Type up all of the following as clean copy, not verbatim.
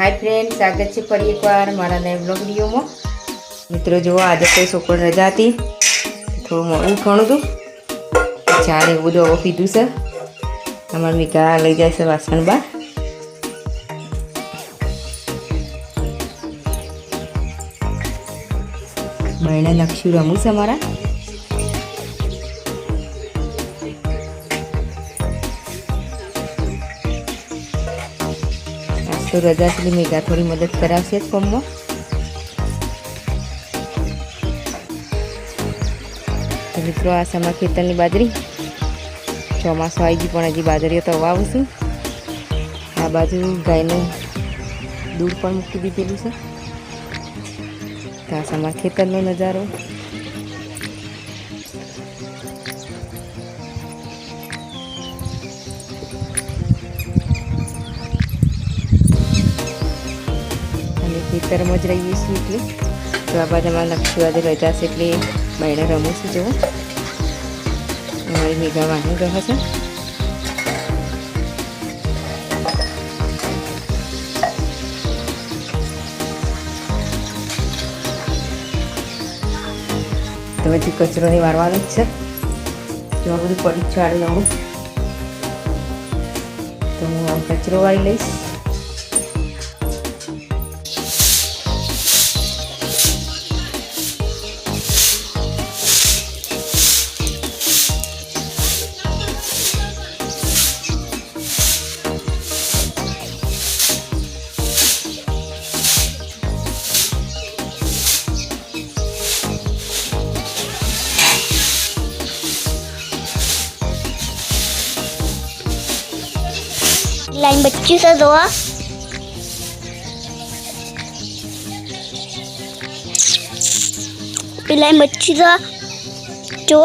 Hi friends, स्वागत है फरी एक बार मारा नए ब्लॉग वीडियो में। मित्रों जो आज कोई छोकरो रजा थी, थोड़ा मोड़ू उठाणु तू चार एवं बधुं हवे पीधुं छे। अमार मीका लई जाय छे वासण बार। बहेने नक्शू रमू छे अमारा। तो रजा से मेघा थोड़ी मदद करावशे काम में। तो मित्रों आ समार खेतरनी बाजरी ચોમાસું આવી ગયું પણ હજી બાજરીઓ તો વાવું છું। આ બાજુ ગાયનું દૂધ પણ મૂકી દીધેલું છે। તો આ સમાર ખેતરનો નજારો। ખેતરમાં જ રહીએ છીએ એટલે તો આ બાજુ અમારા નક્ષુ આજે રજા છે એટલે બહેણે રમું છું। જુઓ અમારી મેઘા વાહન રહે છે। તો હજી કચરો નહીં વારવાનો જ છે। જો આ બધું પડી ચાડી લઉં તો હું આમ કચરો વાળી લઈશ। लाइन बच्ची से दो लाइन बच्ची से जो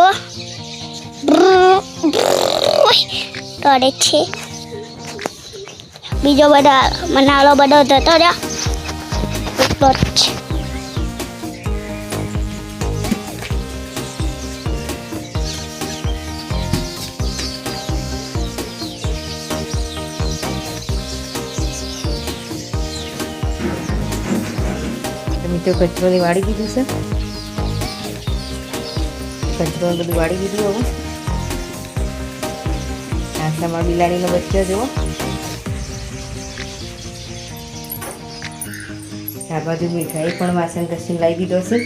तोड़े छे बीजो बड़ा मनालो बड़ो जतो रह्यो એટલો જ છે। तो कचरो ने वाड़ी दीधुं छे। कचरो बधुं वाड़ी दीधुं। हवे आ समार बिलाड़ीनो बच्चो जुओ। आ बाजु मीठाई पण वासन घसीने लावी दीधो छे।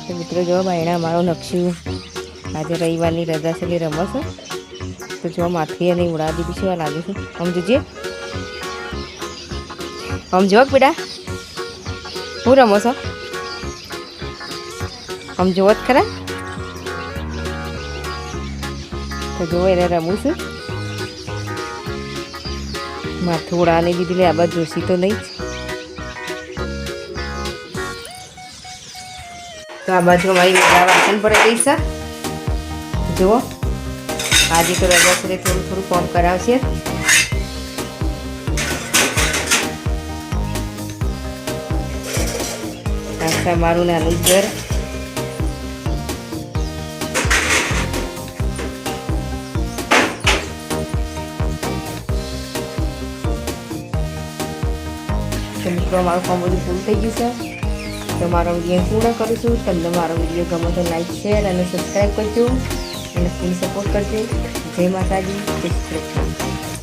तो मित्रों जो बहेणे अमारो नक्षू आज रविवारनी रजा छे એટલે રમે છે। तो जो माथी नहीं उड़ा दीधुं छे लागे छे। आम जोजे हम जो बेटा हूँ रमो छो हम जो खरा। तो जो એને રમું છું। માથું ઉડાને દીધી લે આ બાજુ જોશી તો નહીં। તો આ બાજુ અમારી મેઘા વાસણ પડી ગઈ છે। જુઓ આજે તો રજા છે થોડું થોડું કામ કરાવશે। मारू नानु घर मित्रों मारू काम बधुं पूरुं थई गयुं छे। तो मारो विडियो पूर्ण करूँ छूं। तमने मारो विडियो गमे तो लाइक शेर और सब्सक्राइब करजो और फूल सपोर्ट करजो। जय माताजी, जय श्री कृष्ण।